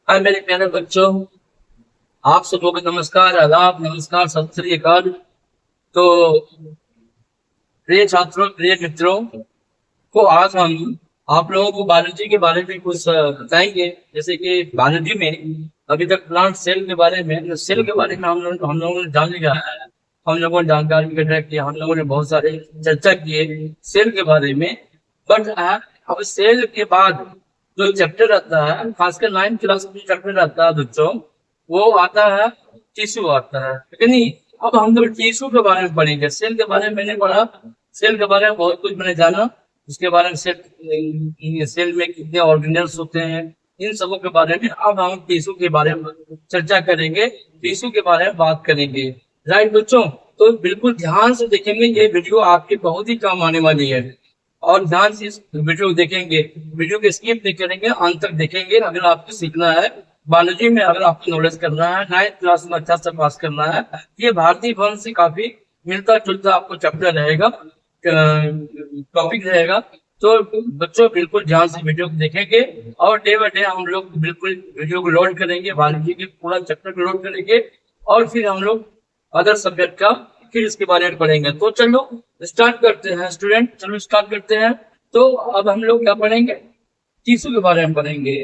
हाय मेरे प्यारे बच्चों, आप सबको को नमस्कार, आदाब, नमस्कार, सत श्री अकाल। तो प्रिय छात्रों, प्रिय मित्रों, को आज हम आप लोगों को बायोलॉजी के बारे में कुछ बताएंगे। जैसे कि बायोलॉजी में अभी तक प्लांट सेल के बारे में, सेल के बारे में हम लोगों ने जान लिया है। हम लोगों ने जानकारी इकट्ठा किया, हम लोगों ने बहुत सारे चर्चा किए सेल के बारे में। बट अब सेल के बाद जो चैप्टर आता है, खासकर 9th क्लास में चैप्टर आता है बच्चों, वो आता है टिश्यू आता है, ठीक है नहीं। अब हम लोग टिश्यू के बारे में पढ़ेंगे। सेल के बारे में मैंने पढ़ा, सेल के बारे में बहुत कुछ मैंने जाना। उसके बारे में सेल में कितने ऑर्गेनल्स होते हैं, इन सबों के बारे में अब हम टिश्यू के बारे में चर्चा करेंगे, टिश्यू के बारे में बात करेंगे। राइट बच्चों, तो बिल्कुल ध्यान से देखेंगे, ये वीडियो आपके बहुत ही काम आने वाली है। और ध्यान से इस वीडियो को देखेंगे, वीडियो को स्किप नहीं करेंगे, अंत तक देखेंगे। अगर आपको सीखना है बायोलॉजी में, अगर आपको नॉलेज करना है, 9th क्लास में अच्छा से पास करना है, ये भारतीय फल से काफी मिलता जुलता आपको चैप्टर रहेगा, टॉपिक रहेगा। तो बच्चों बिल्कुल ध्यान से वीडियो को देखेंगे और डे बाय डे हम लोग बिल्कुल वीडियो को लोड करेंगे, बायोलॉजी के पूरा चैप्टर को लोड करेंगे और फिर हम लोग अदर सब्जेक्ट का फिर इसके बारे में पढ़ेंगे। तो चलो स्टार्ट करते हैं स्टूडेंट, चलो स्टार्ट करते हैं। तो अब हम लोग क्या पढ़ेंगे, टिश्यू के बारे में पढ़ेंगे।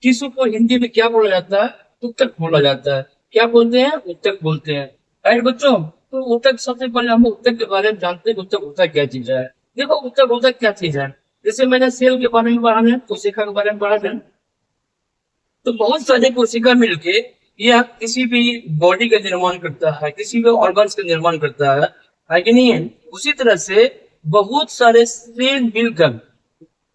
टिश्यू को हिंदी में क्या बोला जाता है? उत्तक बोला जाता है। क्या बोलते हैं? उत्तक बोलते हैं। राइट बच्चों, तो उत्तक सबसे पहले हम उत्तक के बारे में जानते हैं। उत्तक होता क्या चीज है? देखो उत्तक होता क्या चीज है। जैसे मैंने सेल के बारे में पढ़ा है, कोशिका के बारे में पढ़ा है, तो बहुत सारे कोशिका मिलके यह किसी भी बॉडी का निर्माण करता है, किसी भी ऑर्गन्स का निर्माण करता है कि नहीं है? उसी तरह से बहुत सारे सेल मिलकर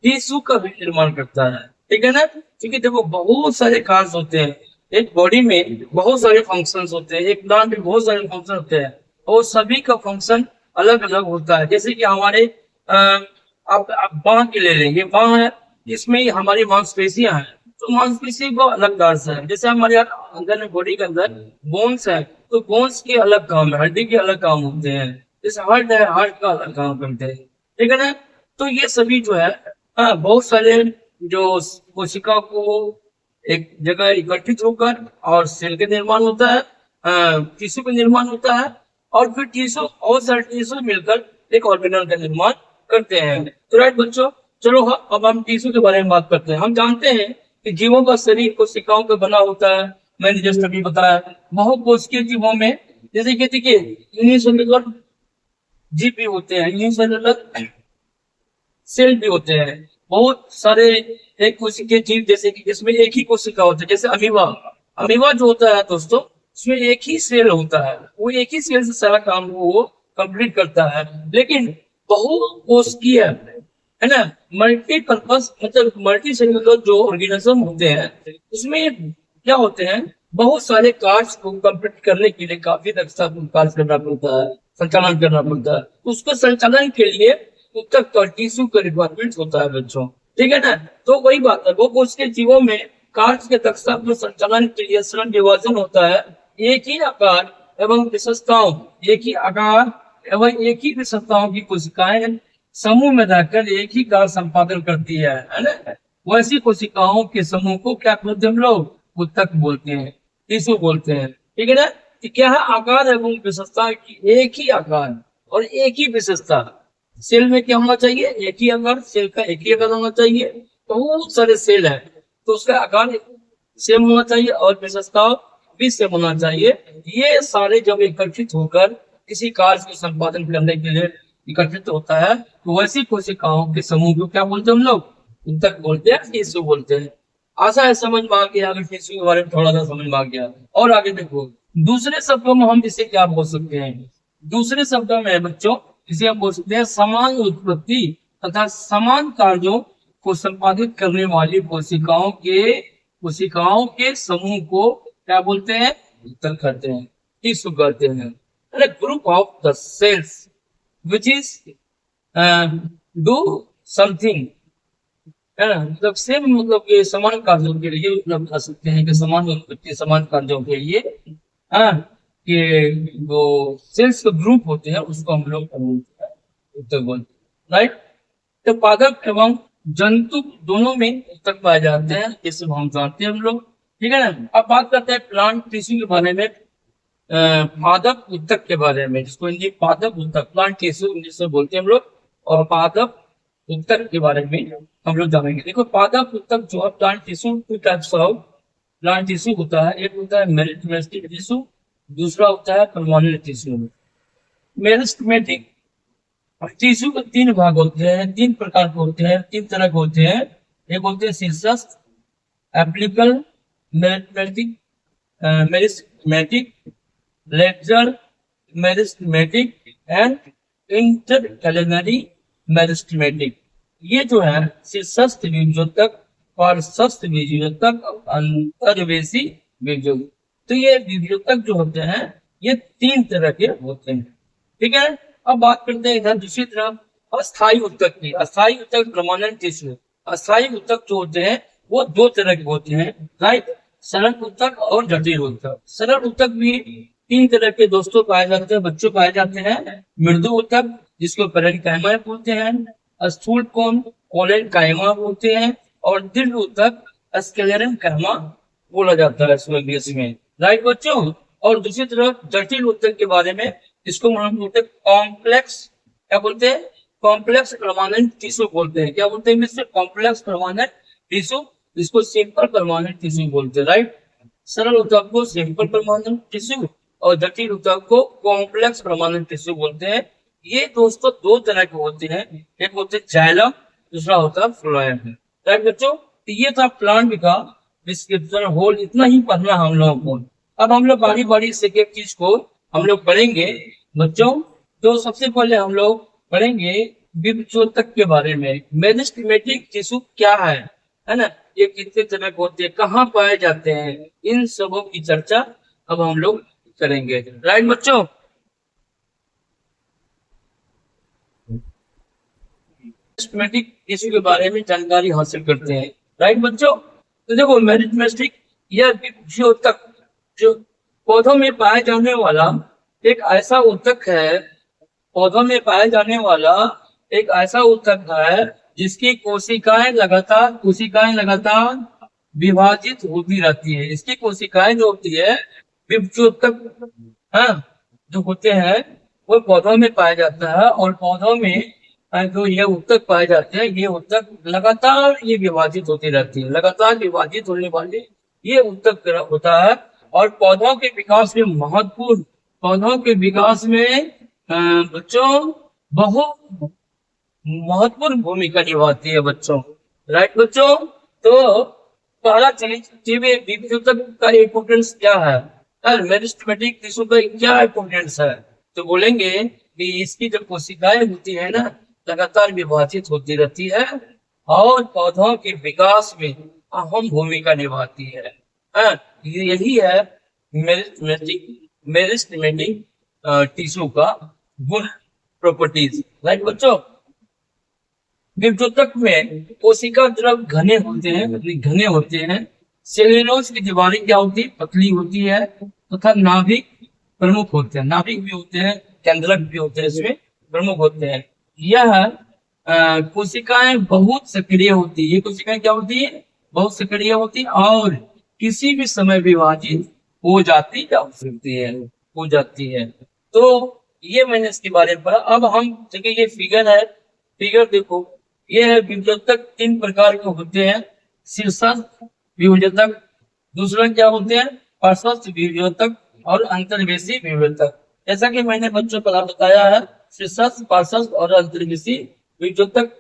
टिश्यू का भी निर्माण करता है, ठीक है ना। क्योंकि देखो बहुत सारे कार्य होते हैं, एक बॉडी में बहुत सारे फंक्शंस होते हैं, एक प्लांट में बहुत सारे फंक्शन होते हैं और सभी का फंक्शन अलग अलग होता है। जैसे कि हमारे आप बांह की ले लेंगे, बांह है, इसमें ही हमारी मांसपेशियां हैं, तो मांसपेशी को अलग कार्य है। जैसे हमारे अंदर में बॉडी के अंदर बोन्स है, तो बोन्स के अलग काम है, हड्डी के अलग काम होते हैं। जैसे हार्ट है, हार्ट का अलग काम करते हैं, ठीक है ना। तो ये सभी जो है, बहुत सारे जो कोशिका को एक जगह इकट्ठित होकर और सेल का निर्माण होता है, टिश्यू का निर्माण होता है और फिर टिश्यू और सारे टिश्यू मिलकर एक ऑर्गेनल का निर्माण करते हैं। तो राइट बच्चों, चलो अब हम टिश्यू के बारे में बात करते हैं। हम जानते हैं कि जीवों का शरीर कोशिकाओं का बना होता है। मैंने जस्ट अभी बताया बहुकोशिकीय जीवों में, जैसे कि देखिए यूनिसेलुलर जीव भी होते हैं, यूनिसेलुलर सेल भी होते हैं, बहुत सारे एक कोशिकीय जीव, जैसे कि इसमें एक ही कोशिका होता है। जैसे अमीबा, अमीबा जो होता है दोस्तों, उसमें एक ही सेल होता है, वो एक ही सेल से सारा काम वो कंप्लीट करता है। लेकिन बहुकोशिकीय है ना, मल्टीपर्पज मतलब मल्टी सेलुलर जो ऑर्गेनिज्म होते हैं, उसमें क्या होते हैं, बहुत सारे कार्य को कंप्लीट करने के लिए काफी दक्षता कार्य करना पड़ता है, संचालन करना पड़ता है। उसको संचालन के लिए उत्तक और टिश्यू का रिक्वायरमेंट होता है बच्चों, ठीक है ना। तो वही बात है, वो उसके जीवों में कार्य के दक्षता को संचालन के लिए श्रम विभाजन होता है। एक ही आकार एवं विशेषताओं, एक ही आकार एवं एक ही विशेषताओं की कोशिकाएं समूह में रहकर एक ही कार्य संपादन करती है ना। वैसी कोशिकाओं के समूह को क्या बोलते हैं हम लोग? उत्तक बोलते हैं, टिश्यू बोलते हैं, ठीक है ना। कि क्या है? आकार एवं विशेषता की एक ही आकार और एक ही विशेषता। सेल में क्या होना चाहिए? एक ही आकार, सेल का एक ही आकार होना चाहिए। बहुत सारे सेल है तो उसका आकार सेम होना चाहिए और विशेषता भी सेम होना चाहिए। ये सारे जब एकत्रित होकर किसी कार्य को संपादन करने के लिए इकट्ठित होता है, तो वैसी कोशिकाओं के समूह को क्या बोलते हैं हम लोग? उत्तक बोलते हैं, टिश्यू बोलते हैं। आशा है समझ में आ गया, अगर टिश्यू के बारे में थोड़ा सा समझ में आ गया। और आगे देखो, दूसरे शब्दों में हम इसे क्या बोल सकते हैं? दूसरे शब्दों में बच्चों इसे हम बोल सकते हैं समान उत्पत्ति तथा समान कार्यों को संपादित करने वाली कोशिकाओं के समूह को क्या बोलते हैं? उत्तक कहते हैं, टिश्यू कहते हैं। Group of the cells which is do something, है ना। मतलब सेम, मतलब कि समान कार्यों के लिए मतलब बता सकते हैं कि समान उत्पत्ति समान कार्यों के लिए, हाँ, कि वो सेल्स के ग्रुप होते हैं उसको हम लोग उत्तक बोलते हैं। राइट, तो पादप एवं जंतु दोनों में उत्तक पाए जाते हैं, जैसे हम जानते हैं हम लोग। ठीक है ना। अब बात करते हैं प्लांट टिश्यू के बारे में, पादप ऊतक के बारे में, जिसको हिंदी पादप ऊतक, प्लांट टिश्यू इंग्लिश में बोलते हैं हम लोग, और पादप ऊतक के बारे में हम लोग जानेंगे। देखो पादप ऊतक जो है plant tissue, two types of plant tissue होता है। एक होता है मेरिस्टेमेटिक टिश्यू, दूसरा होता है परमानेंट टिश्यू। मेरिस्टेमेटिक टिश्यू के तीन भाग होते हैं, तीन प्रकार के होते हैं, तीन तरह के होते हैं। एक होते हैं शीर्षस्थ, apical meristematic, meristematic, lateral meristematic and intercalary meristematic. ये जो है शीर्षस्थ बीजोतक, पार्श्वस्थ बीजोतक, अंतर्वेशी बीजोतक। तो ये बीजोतक जो होते हैं ये तीन तरह के होते हैं। ठीक है। अब बात करते हैं इधर दूसरी तरफ अस्थायी ऊतक की। अस्थायी ऊतक परमानेंट टिश्यू। अस्थायी ऊतक जो होते हैं वो दो तरह के होते हैं, राइट। सरल ऊतक और जटिल ऊतक। सरल ऊतक भी तीन तरह के दोस्तों पाए जाते हैं, बच्चों पाए जाते हैं। मृदु ऊतक जिसको पेरेन्काइमा बोलते हैं, स्थूल कोन कोलेनकाइमा बोलते हैं, और दीर्घ ऊतक स्क्लेरेनकाइमा बोला जाता है इसमें इंग्लिश में, राइट बच्चों। और दूसरी तरफ जटिल ऊतक के बारे में, इसको हम बोलते हैं कॉम्प्लेक्स, क्या बोलते हैं, कॉम्प्लेक्स परमानेंट टिश्यू बोलते हैं। क्या बोलते हैं इंग्लिश में, कॉम्प्लेक्स परमानेंट टिश्यू, इसको सिंपल परमानेंट टिश्यू बोलते हैं, राइट। सरल ऊतक को सिंपल परमानेंट टिश्यू और जटिल ऊतक को कॉम्प्लेक्स परमानेंट टिश्यू बोलते हैं। ये दोस्तों दो तरह के होते हैं, एक होते हैं जाइलम, दूसरा होता है फ्लोएम, राइट बच्चों। तो ये था प्लांट का डिस्क्रिप्शन होल, इतना ही पढ़ना हम लोगों को। अब हम लोग बारी बारी से एक चीज को हम लोग पढ़ेंगे बच्चों। तो सबसे पहले हम लोग पढ़ेंगे बीजोतक के बारे में। मेरिस्टेमेटिक टिश्यू क्या है ना, ये कितने तरह के होते हैं, कहाँ पाए जाते हैं, इन सबों की चर्चा अब हम लोग करेंगे, राइट बच्चों। मेरिस्टेमेटिक टिश्यू के बारे में जानकारी हासिल करते हैं, राइट बच्चों। तो देखो मेरिस्टेमेटिक यह बीजोतक जो पौधों में पाए जाने वाला एक ऐसा ऊतक है, पौधों में पाए जाने वाला एक ऐसा ऊतक है जिसकी कोशिकाएं लगातार विभाजित होती रहती है। इसकी कोशिकाएं जो होती है बीजोतक, हाँ, जो होते हैं वो पौधों में पाया जाता है, और पौधों में जो ये ऊतक पाए जाते हैं, ये ऊतक लगातार ये विभाजित होती रहती है, लगातार विभाजित होने वाले ये ऊतक होता है। और पौधों के विकास में महत्वपूर्ण, पौधों के विकास में बच्चों बहुत महत्वपूर्ण भूमिका निभाती है बच्चों, राइट बच्चों। तो पहला चीज बीजोतक का इम्पोर्टेंस क्या है, मेरिस्टेमेटिक टिश्यू का क्या इम्पोर्टेंस है, तो बोलेंगे कि इसकी जो कोशिकाएं होती है ना लगातार विभाजित होती रहती है और पौधों के विकास में अहम भूमिका निभाती है। यही है मेरिस्टेमेटिक टिश्यू का गुड प्रॉपर्टीज, राइट बच्चों। बीजोतक में कोशिका द्रव घने होते हैं। सेल्यूलोज की दीवारें क्या होती है, पतली होती है, तथा नाभिक प्रमुख होते हैं, नाभिक भी होते हैं, केंद्रक भी होते हैं, इसमें प्रमुख होते हैं। यह कोशिकाएं बहुत सक्रिय होती है, ये कोशिकाएं क्या होती है, बहुत सक्रिय होती है, और किसी भी समय विभाजित हो जाती है। तो ये मैंने इसके बारे में पढ़ा। अब हम देखिए ये फिगर है, फिगर देखो, ये है बीजोतक तीन प्रकार के होते हैं, शीर्षस्थ बीजोतक, दूसरा क्या होते हैं पार्श्वस्थ बीजोतक और अंतर्वेशी बीजोतक। जैसा कि मैंने बच्चों को बताया है, शीर्षस्थ, पार्श्वस्थ और अंतर्वेशी बीजोतक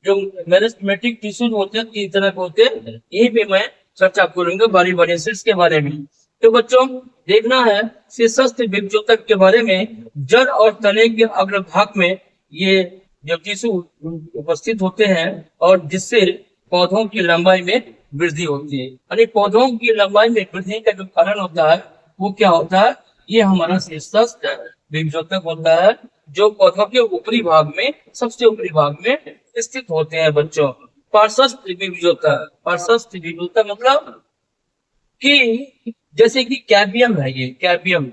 जो मेरिस्टेमेटिक टिश्यू होते हैं तीन तरह के होते हैं, यही पे मैं चर्चा करूंगा बारी बारी से इसके बारे में। तो बच्चों देखना है शीर्षस्थ बीजोतक के बारे में, जड़ और तने के अग्रभाग में ये जो टिश्यू उपस्थित होते हैं और जिससे पौधों की लंबाई में वृद्धि होती है। यानी पौधों की लंबाई में वृद्धि का जो कारण होता है वो क्या होता है, ये हमारा शीर्षस्थ बीजोतक होता है, जो पौधों के ऊपरी भाग में, सबसे ऊपरी भाग में स्थित होते हैं बच्चों। पार्श्वस्थ बीजोतक मतलब कि जैसे कि कैबियम है, ये कैबियम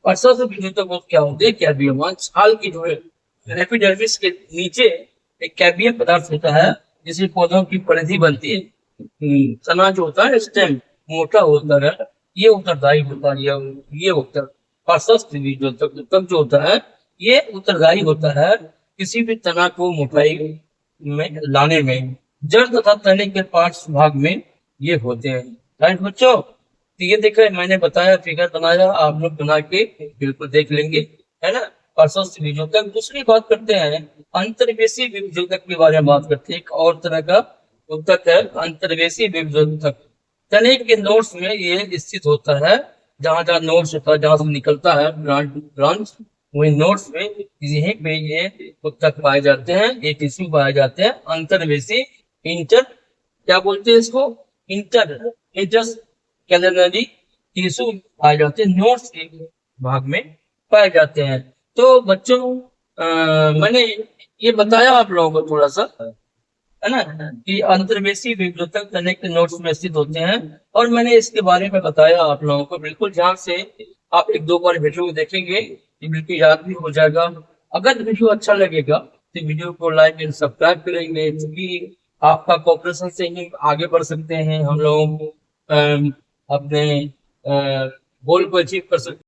पार्श्वस्थ बीजोतक क्या होते हैं, कैबियम छाल की जो है एपिडर्मिस के नीचे एक कैबियम पदार्थ होता है जिससे पौधों की परिधि बनती है, तना जो होता है स्टेम मोटा होता है, ये उत्तरदायी होता है। ये उत्तर प्रशस्त बीजोत्तक उत्तक जो होता है ये उत्तरदायी होता है किसी भी तना को मोटाई में लाने में। जड़ तथा तने के पार्श्व भाग में ये होते हैं। राइट बच्चों, तो ये देखो मैंने बताया, फिगर बनाया, आप लोग बना के बिल्कुल देख लेंगे, है ना। प्रशस्त बीजोत्तक। दूसरी बात करते हैं अंतर्वेशी बीजोत्तक के बारे में बात करते हैं। एक और तरह का उत्तक है अंतर्वेशी बीजोत्तक। तने के नोड्स में ये स्थित होता है, जहां जहां नोड्स होता है, जहां से निकलता है ब्रांच, वही नोड्स में यहीं पे ये उत्तक पाए जाते हैं, ये टिश्यू पाए जाते हैं अंतर्वेशी। इंटर क्या बोलते हैं इसको, इंटर कैलनरी टिश्यू पाए जाते हैं, नोड्स के भाग में पाए जाते हैं। तो बच्चों मैंने ये बताया आप लोगों को थोड़ा सा, है ना, कि अंतर्वेशी विभ्रतक तने के नोड्स में स्थित होते हैं, और मैंने इसके बारे में बताया आप लोगों को। बिल्कुल ध्यान से आप एक दो बार वीडियो को देखेंगे, ये बिल्कुल याद भी हो जाएगा। अगर वीडियो अच्छा लगेगा तो वीडियो को लाइक एंड सब्सक्राइब करेंगे, क्योंकि आपका कोऑपरेशन से ही आगे बढ़ सकते हैं हम लोग, अपने गोल को अचीव कर सकते हैं।